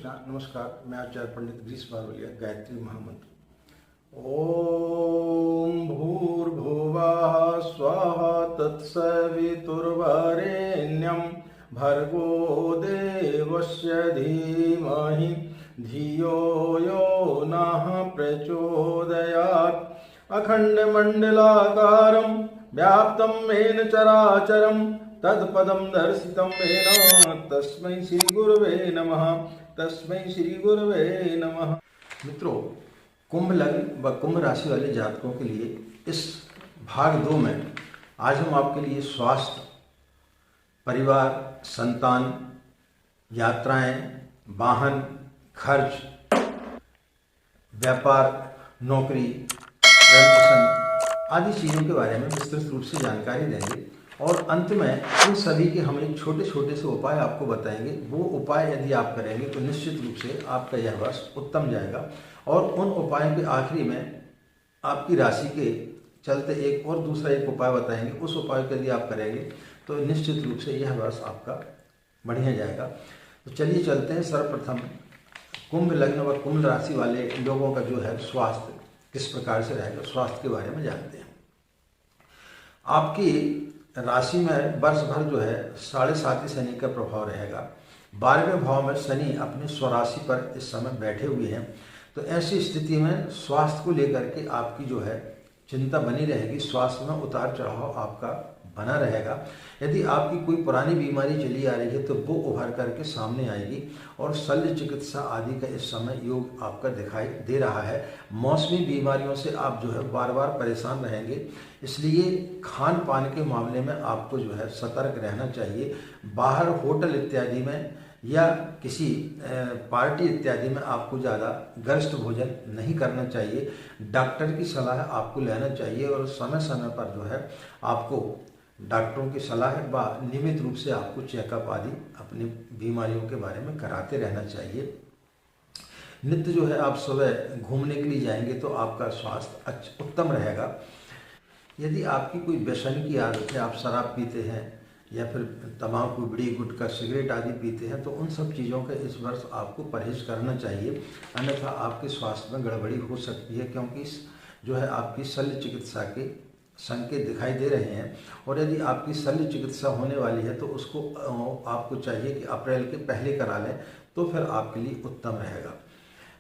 नमस्कार। मैं आचार्य पंडित ग्रीष्म बारोलिया। गायत्री महामंत्र। ओम भूर्भुवः स्वाहा तत्सवितुर्वरेण्यं भर्गो देवस्य धीमहि धियो यो नः प्रचोदयात्। अखण्डमण्डलाकारं व्याप्तं येन चराचरं तत्पदं दर्शितं येन तस्मै श्री गुरुवे नमः। तस्मै श्री गुरुवे नमः। मित्रों, कुंभ लग्न व कुंभ राशि वाले जातकों के लिए इस भाग 2 में आज हम आपके लिए स्वास्थ्य, परिवार, संतान, यात्राएं, वाहन, खर्च, व्यापार, नौकरी, प्रेम आदि चीज़ों के बारे में विस्तृत रूप से जानकारी देंगे और अंत में इन सभी के हम एक छोटे छोटे से उपाय आपको बताएंगे। वो उपाय यदि आप करेंगे तो निश्चित रूप से आपका यह वर्ष उत्तम जाएगा। और उन उपायों के आखिरी में आपकी राशि के चलते एक और दूसरा एक उपाय बताएंगे। उस उपाय को यदि आप करेंगे तो निश्चित रूप से यह वर्ष आपका बढ़िया जाएगा। तो चलिए चलते हैं। सर्वप्रथम कुंभ लग्न व कुंभ राशि वाले लोगों का जो है स्वास्थ्य किस प्रकार से रहेगा, स्वास्थ्य के बारे में जानते हैं। आपकी राशि में वर्ष भर जो है 7.5 शनि का प्रभाव रहेगा। 12वें भाव में शनि अपने स्वराशि पर इस समय बैठे हुए हैं। तो ऐसी स्थिति में स्वास्थ्य को लेकर के आपकी जो है चिंता बनी रहेगी। स्वास्थ्य में उतार चढ़ाव आपका बना रहेगा। यदि आपकी कोई पुरानी बीमारी चली आ रही है तो वो उभर करके सामने आएगी और शल्य चिकित्सा आदि का इस समय योग आपका दिखाई दे रहा है। मौसमी बीमारियों से आप जो है बार बार परेशान रहेंगे, इसलिए खान पान के मामले में आपको जो है सतर्क रहना चाहिए। बाहर होटल इत्यादि में या किसी पार्टी इत्यादि में आपको ज़्यादा गरिष्ठ भोजन नहीं करना चाहिए। डॉक्टर की सलाह आपको लेना चाहिए और समय समय पर जो है आपको डॉक्टरों की सलाह व नियमित रूप से आपको चेकअप आदि अपनी बीमारियों के बारे में कराते रहना चाहिए। नित्य जो है आप सुबह घूमने के लिए जाएंगे तो आपका स्वास्थ्य उत्तम रहेगा। यदि आपकी कोई व्यसन की आदत है, आप शराब पीते हैं या फिर तम्बाकू, बीड़ी, गुटखा, सिगरेट आदि पीते हैं तो उन सब चीज़ों का इस वर्ष आपको परहेज करना चाहिए, अन्यथा आपके स्वास्थ्य में गड़बड़ी हो सकती है। क्योंकि जो है आपकी शल्य चिकित्सा के संकेत दिखाई दे रहे हैं और यदि आपकी शल्य चिकित्सा होने वाली है तो उसको आपको चाहिए कि अप्रैल के पहले करा लें तो फिर आपके लिए उत्तम रहेगा।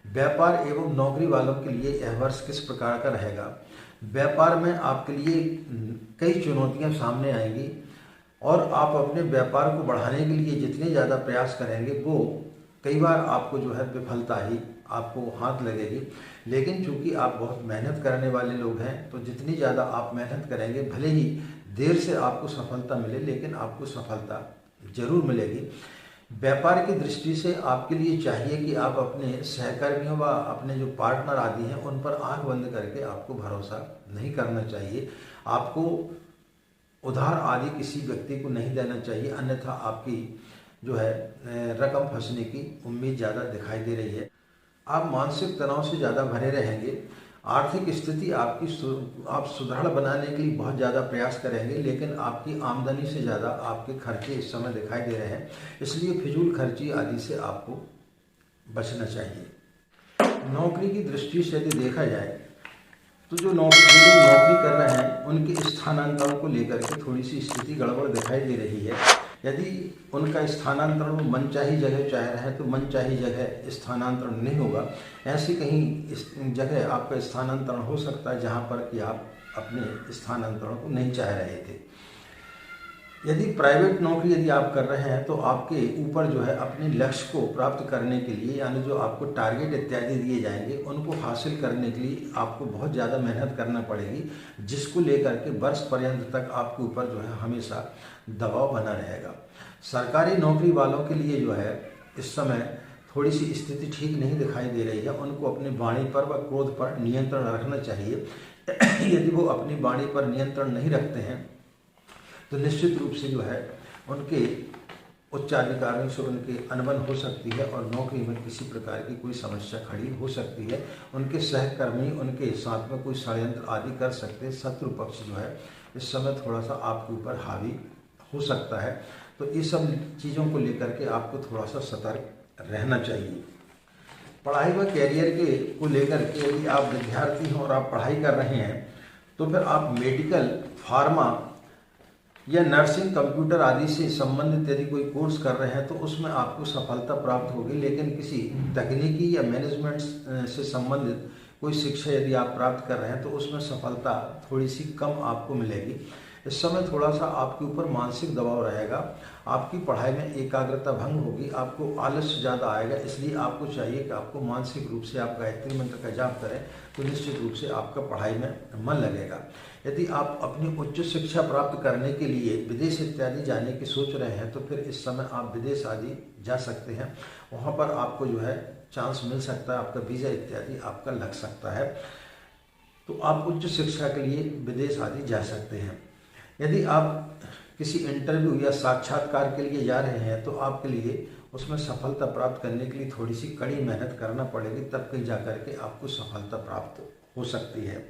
व्यापार एवं नौकरी वालों के लिए यह वर्ष किस प्रकार का रहेगा? व्यापार में आपके लिए कई चुनौतियां सामने आएंगी और आप अपने व्यापार को बढ़ाने के लिए जितने ज़्यादा प्रयास करेंगे वो कई बार आपको जो है विफलता ही आपको हाथ लगेगी। लेकिन चूंकि आप बहुत मेहनत करने वाले लोग हैं तो जितनी ज़्यादा आप मेहनत करेंगे, भले ही देर से आपको सफलता मिले लेकिन आपको सफलता जरूर मिलेगी। व्यापार की दृष्टि से आपके लिए चाहिए कि आप अपने सहकर्मियों व अपने जो पार्टनर आदि हैं उन पर आंख बंद करके आपको भरोसा नहीं करना चाहिए। आपको उधार आदि किसी व्यक्ति को नहीं देना चाहिए, अन्यथा आपकी जो है रकम फंसने की उम्मीद ज़्यादा दिखाई दे रही है। आप मानसिक तनाव से ज़्यादा भरे रहेंगे। आर्थिक स्थिति आपकी आप सुदृढ़ बनाने के लिए बहुत ज़्यादा प्रयास करेंगे, लेकिन आपकी आमदनी से ज़्यादा आपके खर्चे इस समय दिखाई दे रहे हैं, इसलिए फिजूल खर्ची आदि से आपको बचना चाहिए। नौकरी की दृष्टि से यदि देखा जाए तो जो लोग नौकरी कर रहे हैं उनके स्थानांतरण को लेकर के थोड़ी सी स्थिति गड़बड़ दिखाई दे रही है। यदि उनका स्थानांतरण वो मनचाही जगह चाह रहे हैं तो मनचाही जगह स्थानांतरण नहीं होगा। ऐसी कहीं जगह आपका स्थानांतरण हो सकता है जहां पर कि आप अपने स्थानांतरण को नहीं चाह रहे थे। यदि प्राइवेट नौकरी यदि आप कर रहे हैं तो आपके ऊपर जो है अपने लक्ष्य को प्राप्त करने के लिए, यानी जो आपको टारगेट इत्यादि दिए जाएंगे उनको हासिल करने के लिए आपको बहुत ज़्यादा मेहनत करना पड़ेगी, जिसको लेकर के वर्ष पर्यंत तक आपके ऊपर जो है हमेशा दबाव बना रहेगा। सरकारी नौकरी वालों के लिए जो है इस समय थोड़ी सी स्थिति ठीक नहीं दिखाई दे रही है। उनको अपनी वाणी पर व क्रोध पर नियंत्रण रखना चाहिए। यदि वो अपनी वाणी पर नियंत्रण नहीं रखते हैं तो निश्चित रूप से जो है उनके उच्चाधिकारियों से उनके अनबन हो सकती है और नौकरी में किसी प्रकार की कोई समस्या खड़ी हो सकती है। उनके सहकर्मी उनके साथ में कोई षड्यंत्र आदि कर सकते हैं। शत्रु पक्ष जो है इस समय थोड़ा सा आपके ऊपर हावी हो सकता है। तो ये सब चीज़ों को लेकर के आपको थोड़ा सा सतर्क रहना चाहिए। पढ़ाई व कैरियर के को लेकर के यदि आप विद्यार्थी हैं और आप पढ़ाई कर रहे हैं तो फिर आप मेडिकल, फार्मा या नर्सिंग, कंप्यूटर आदि से संबंधित यदि कोई कोर्स कर रहे हैं तो उसमें आपको सफलता प्राप्त होगी। लेकिन किसी तकनीकी या मैनेजमेंट से संबंधित कोई शिक्षा यदि आप प्राप्त कर रहे हैं तो उसमें सफलता थोड़ी सी कम आपको मिलेगी। इस समय थोड़ा सा आपके ऊपर मानसिक दबाव रहेगा, आपकी पढ़ाई में एकाग्रता भंग होगी, आपको आलस्य ज़्यादा आएगा। इसलिए आपको चाहिए कि आपको मानसिक रूप से आप गायत्री मंत्र का जाप करें तो निश्चित रूप से आपका पढ़ाई में मन लगेगा। यदि आप अपनी उच्च शिक्षा प्राप्त करने के लिए विदेश इत्यादि जाने की सोच रहे हैं तो फिर इस समय आप विदेश आदि जा सकते हैं। वहाँ पर आपको जो है चांस मिल सकता है, आपका वीज़ा इत्यादि आपका लग सकता है, तो आप उच्च शिक्षा के लिए विदेश आदि जा सकते हैं। यदि आप किसी इंटरव्यू या साक्षात्कार के लिए जा रहे हैं तो आपके लिए उसमें सफलता प्राप्त करने के लिए थोड़ी सी कड़ी मेहनत करना पड़ेगी, तब कहीं जा कर के आपको सफलता प्राप्त हो सकती है।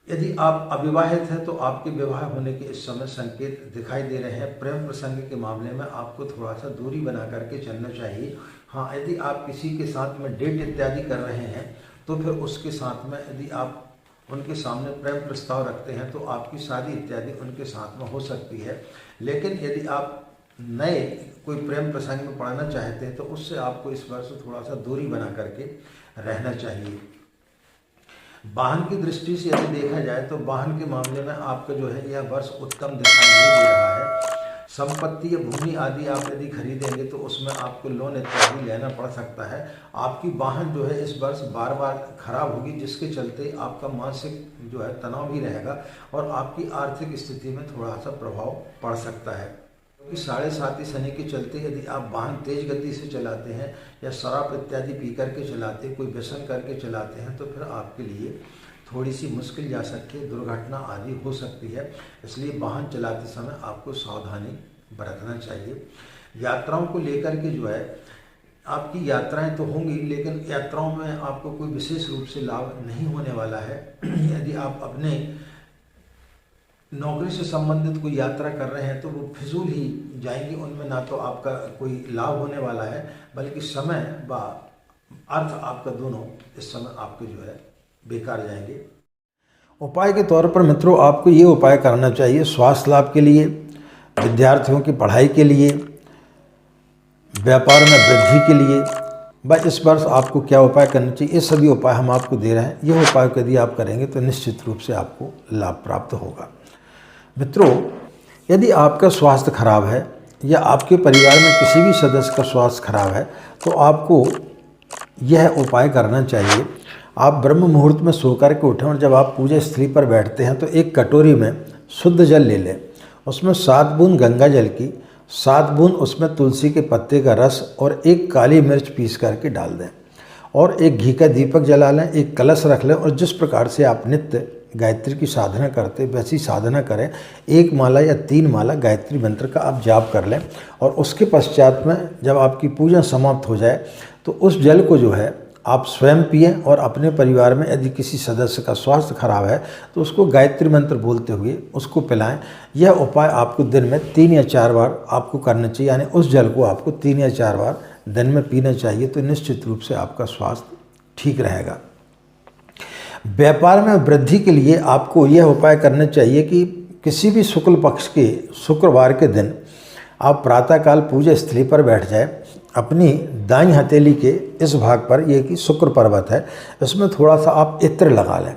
यदि आप अविवाहित हैं तो आपके विवाह होने के इस समय संकेत दिखाई दे रहे हैं। प्रेम प्रसंग के मामले में आपको थोड़ा सा दूरी बना करके चलना चाहिए। हाँ, यदि आप किसी के साथ में डेट इत्यादि कर रहे हैं तो फिर उसके साथ में यदि आप उनके सामने प्रेम प्रस्ताव रखते हैं तो आपकी शादी इत्यादि उनके साथ में हो सकती है। लेकिन यदि आप नए कोई प्रेम प्रसंग में पढ़ना चाहते हैं तो उससे आपको इस वर्ष थोड़ा सा दूरी बना करके रहना चाहिए। वाहन की दृष्टि से यदि देखा जाए तो वाहन के मामले में आपका जो है यह वर्ष उत्तम दिखाई नहीं दे रहा है। संपत्ति या भूमि आदि आप यदि खरीदेंगे तो उसमें आपको लोन इत्यादि लेना पड़ सकता है। आपकी वाहन जो है इस वर्ष बार बार खराब होगी, जिसके चलते आपका मानसिक जो है तनाव भी रहेगा और आपकी आर्थिक स्थिति में थोड़ा सा प्रभाव पड़ सकता है। क्योंकि 7.5 शनि के चलते यदि आप वाहन तेज गति से चलाते हैं या शराब इत्यादि पी करके चलाते हैं, कोई व्यसन करके चलाते हैं तो फिर आपके लिए थोड़ी सी मुश्किल जा सकती है, दुर्घटना आदि हो सकती है। इसलिए वाहन चलाते समय आपको सावधानी बरतना चाहिए। यात्राओं को लेकर के जो है आपकी यात्राएं तो होंगी, लेकिन यात्राओं में आपको कोई विशेष रूप से लाभ नहीं होने वाला है। यदि आप अपने नौकरी से संबंधित कोई यात्रा कर रहे हैं तो वो फिजूल ही जाएंगी, उनमें ना तो आपका कोई लाभ होने वाला है बल्कि समय व अर्थ आपका दोनों इस समय आपके जो है बेकार जाएंगे। उपाय के तौर पर मित्रों आपको ये उपाय करना चाहिए स्वास्थ्य लाभ के लिए, विद्यार्थियों की पढ़ाई के लिए, व्यापार में वृद्धि के लिए। भाई इस वर्ष आपको क्या उपाय करना चाहिए, ये सभी उपाय हम आपको दे रहे हैं। ये उपाय यदि आप करेंगे तो निश्चित रूप से आपको लाभ प्राप्त होगा। मित्रों, यदि आपका स्वास्थ्य खराब है या आपके परिवार में किसी भी सदस्य का स्वास्थ्य खराब है तो आपको यह उपाय करना चाहिए। आप ब्रह्म मुहूर्त में सो कर के उठें और जब आप पूजा स्थली पर बैठते हैं तो एक कटोरी में शुद्ध जल ले लें, उसमें 7 बूंद गंगा जल की, 7 बूंद उसमें तुलसी के पत्ते का रस और 1 काली मिर्च पीस करके डाल दें और एक घी का दीपक जला लें, एक कलश रख लें और जिस प्रकार से आप नित्य गायत्री की साधना करते वैसी साधना करें। 1 माला या 3 माला गायत्री मंत्र का आप जाप कर लें और उसके पश्चात में जब आपकी पूजा समाप्त हो जाए तो उस जल को जो है आप स्वयं पिएं और अपने परिवार में यदि किसी सदस्य का स्वास्थ्य खराब है तो उसको गायत्री मंत्र बोलते हुए उसको पिलाएं। यह उपाय आपको दिन में 3 या 4 बार आपको करना चाहिए, यानी उस जल को आपको 3 या 4 बार दिन में पीना चाहिए, तो निश्चित रूप से आपका स्वास्थ्य ठीक रहेगा। व्यापार में वृद्धि के लिए आपको यह उपाय करना चाहिए कि किसी भी शुक्ल पक्ष के शुक्रवार के दिन आप प्रातःकाल पूजा स्थली पर बैठ जाए। अपनी दाईं हथेली के इस भाग पर, यह कि शुक्र पर्वत है, इसमें थोड़ा सा आप इत्र लगा लें।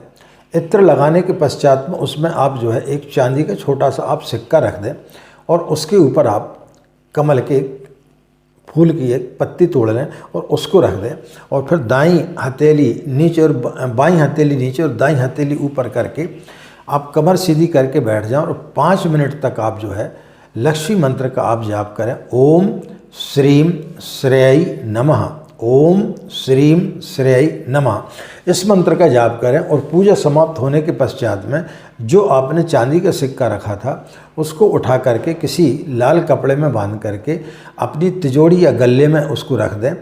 इत्र लगाने के पश्चात में उसमें आप जो है एक चांदी का छोटा सा आप सिक्का रख दें और उसके ऊपर आप कमल के फूल की एक पत्ती तोड़ लें और उसको रख दें और फिर दाईं हथेली नीचे और बाईं हथेली नीचे और दाईं हथेली ऊपर करके आप कमर सीधी करके बैठ जाएं और 5 मिनट तक आप जो है लक्ष्मी मंत्र का आप जाप करें। ओम श्रीम श्रेय नमः, ओम श्रीम श्रेय नमः, इस मंत्र का जाप करें और पूजा समाप्त होने के पश्चात में जो आपने चांदी का सिक्का रखा था उसको उठा करके किसी लाल कपड़े में बांध करके अपनी तिजोरी या गले में उसको रख दें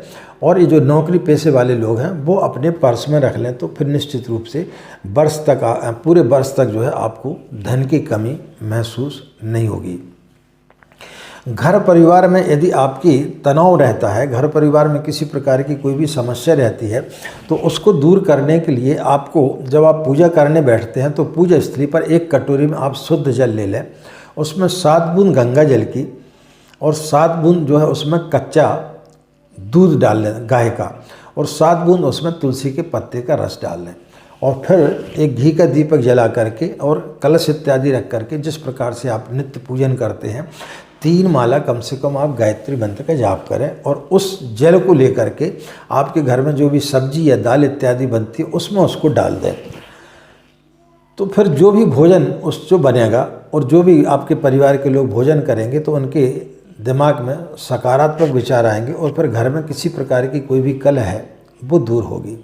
और ये जो नौकरी पेशे वाले लोग हैं वो अपने पर्स में रख लें, तो फिर निश्चित रूप से वर्ष तक पूरे वर्ष तक जो है आपको धन की कमी महसूस नहीं होगी। घर परिवार में यदि आपकी तनाव रहता है, घर परिवार में किसी प्रकार की कोई भी समस्या रहती है, तो उसको दूर करने के लिए आपको जब आप पूजा करने बैठते हैं तो पूजा स्थली पर एक कटोरी में आप शुद्ध जल ले लें, उसमें 7 बूंद गंगा जल की और 7 बूंद जो है उसमें कच्चा दूध डाल लें गाय का, और 7 बूंद उसमें तुलसी के पत्ते का रस डाल लें, और फिर एक घी का दीपक जला करके और कलश इत्यादि रख करके जिस प्रकार से आप नित्य पूजन करते हैं 3 माला कम से कम आप गायत्री मंत्र का जाप करें, और उस जल को लेकर के आपके घर में जो भी सब्जी या दाल इत्यादि बनती है उसमें उसको डाल दें। तो फिर जो भी भोजन उस जो बनेगा और जो भी आपके परिवार के लोग भोजन करेंगे तो उनके दिमाग में सकारात्मक विचार आएंगे और फिर घर में किसी प्रकार की कोई भी कलह है वो दूर होगी।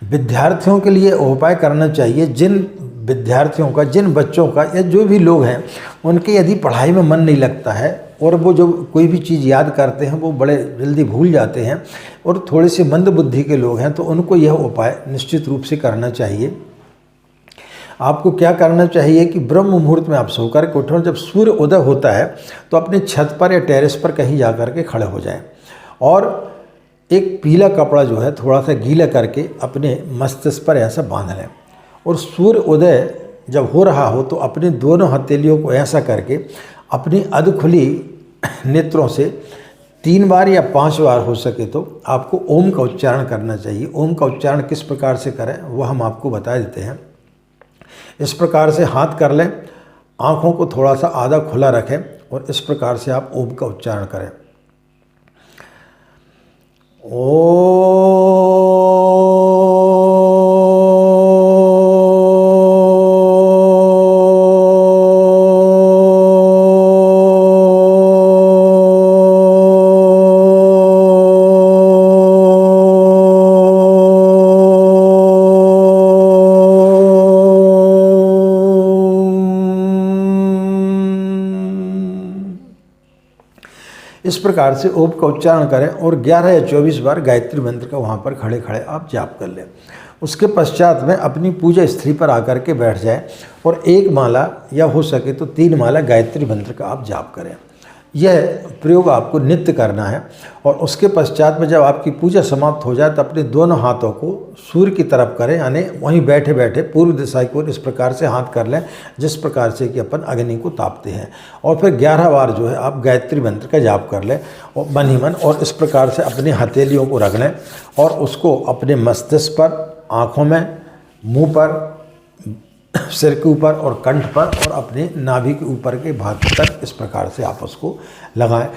विद्यार्थियों के लिए उपाय करना चाहिए, जिन विद्यार्थियों का, जिन बच्चों का या जो भी लोग हैं उनके यदि पढ़ाई में मन नहीं लगता है और वो जो कोई भी चीज़ याद करते हैं वो बड़े जल्दी भूल जाते हैं और थोड़े से मंद बुद्धि के लोग हैं, तो उनको यह उपाय निश्चित रूप से करना चाहिए। आपको क्या करना चाहिए कि ब्रह्म मुहूर्त में आप सो कर के उठो, जब सूर्य उदय होता है तो अपने छत पर या टेरेस पर कहीं जा कर के खड़े हो जाएं और एक पीला कपड़ा जो है थोड़ा सा गीला करके अपने मस्तिष्क पर ऐसा बांध लें, और सूर्य उदय जब हो रहा हो तो अपने दोनों हथेलियों को ऐसा करके अपनी अधखुली नेत्रों से 3 बार या 5 बार हो सके तो आपको ओम का उच्चारण करना चाहिए। ओम का उच्चारण किस प्रकार से करें वह हम आपको बता देते हैं। इस प्रकार से हाथ कर लें, आँखों को थोड़ा सा आधा खुला रखें और इस प्रकार से आप ओम का उच्चारण करें। ओ इस प्रकार से ओम का उच्चारण करें और 11 या 24 बार गायत्री मंत्र का वहाँ पर खड़े खड़े आप जाप कर लें। उसके पश्चात में अपनी पूजा स्थली पर आकर के बैठ जाएं और 1 माला या हो सके तो 3 माला गायत्री मंत्र का आप जाप करें। यह प्रयोग आपको नित्य करना है, और उसके पश्चात में जब आपकी पूजा समाप्त हो जाए तो अपने दोनों हाथों को सूर्य की तरफ करें, यानी वहीं बैठे बैठे पूर्व दिशा की ओर इस प्रकार से हाथ कर लें जिस प्रकार से कि अपन अग्नि को तापते हैं, और फिर 11 बार जो है आप गायत्री मंत्र का जाप कर लें और मन ही मन, और इस प्रकार से अपनी हथेलियों को रख लें और उसको अपने मस्तिष्क पर, आँखों में, मुँह पर, सिर के ऊपर और कंठ पर और अपने नाभि के ऊपर के भाग तक इस प्रकार से आप उसको लगाएं।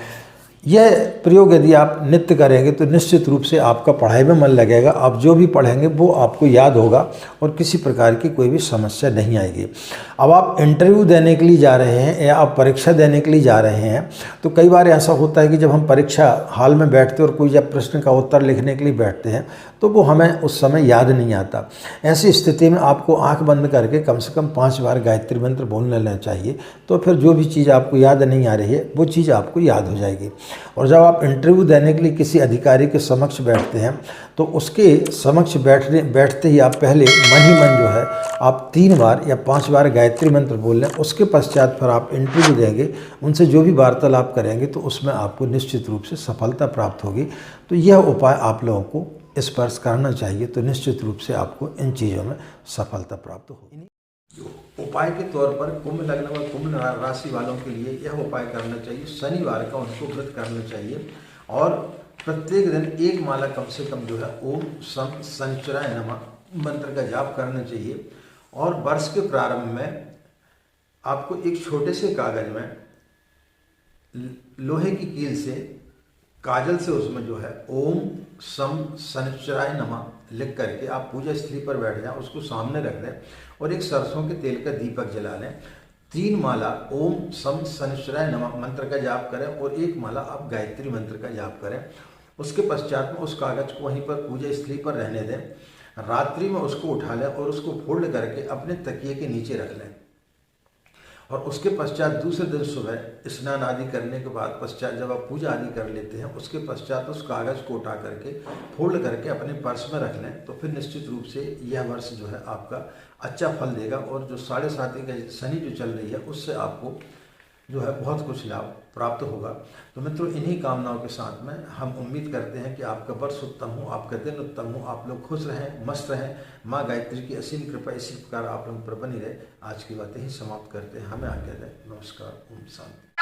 यह प्रयोग यदि आप नित्य करेंगे तो निश्चित रूप से आपका पढ़ाई में मन लगेगा, आप जो भी पढ़ेंगे वो आपको याद होगा और किसी प्रकार की कोई भी समस्या नहीं आएगी। अब आप इंटरव्यू देने के लिए जा रहे हैं या आप परीक्षा देने के लिए जा रहे हैं तो कई बार ऐसा होता है कि जब हम परीक्षा हाल में बैठते हैं और कोई जब प्रश्न का उत्तर लिखने के लिए बैठते हैं तो वो हमें उस समय याद नहीं आता। ऐसी स्थिति में आपको आंख बंद करके कम से कम 5 बार गायत्री मंत्र बोल लेना चाहिए, तो फिर जो भी चीज़ आपको याद नहीं आ रही है वो चीज़ आपको याद हो जाएगी। और जब आप इंटरव्यू देने के लिए किसी अधिकारी के समक्ष बैठते हैं तो उसके समक्ष बैठते ही आप पहले मन ही मन जो है आप 3 बार या 5 बार गायत्री मंत्र बोल लें। उसके पश्चात फिर आप इंटरव्यू देंगे, उनसे जो भी वार्तालाप करेंगे तो उसमें आपको निश्चित रूप से सफलता प्राप्त होगी। तो यह उपाय आप लोगों को स्पर्श करना चाहिए, तो निश्चित रूप से आपको इन चीज़ों में सफलता प्राप्त होगी। उपाय के तौर पर कुंभ लग्न व कुंभ राशि वालों के लिए यह उपाय करना चाहिए। शनिवार का उनको व्रत करना चाहिए और प्रत्येक दिन 1 माला कम से कम जो है ओम सम शनिश्चराय नमः मंत्र का जाप करना चाहिए। और वर्ष के प्रारंभ में आपको एक छोटे से कागज में लोहे की कील से काजल से उसमें जो है ओम सम शनिश्चराय नमः लिख करके आप पूजा स्थली पर बैठ जाएं, उसको सामने रख दें और एक सरसों के तेल का दीपक जला लें। 3 माला ओम सम शनिश्चराय नमः मंत्र का जाप करें और 1 माला आप गायत्री मंत्र का जाप करें। उसके पश्चात में उस कागज को वहीं पर पूजा स्थली पर रहने दें। रात्रि में उसको उठा लें और उसको फोल्ड करके अपने तकिए के नीचे रख लें। और उसके पश्चात दूसरे दिन सुबह स्नान आदि करने के बाद पश्चात जब आप पूजा आदि कर लेते हैं उसके पश्चात उस कागज़ को उठा करके फोल्ड करके अपने पर्स में रख लें। तो फिर निश्चित रूप से यह वर्ष जो है आपका अच्छा फल देगा और जो 7.5 का शनि जो चल रही है उससे आपको जो है बहुत कुछ लाभ प्राप्त होगा। तो मित्रों, इन्हीं कामनाओं के साथ में हम उम्मीद करते हैं कि आपका वर्ष उत्तम हो, आपका दिन उत्तम हो, आप लोग खुश रहें, मस्त रहें। माँ गायत्री की असीम कृपा इसी प्रकार आप लोगों पर बनी रहे। आज की बातें ही समाप्त करते हैं, हमें आज्ञा दें। नमस्कार, ओम शांति।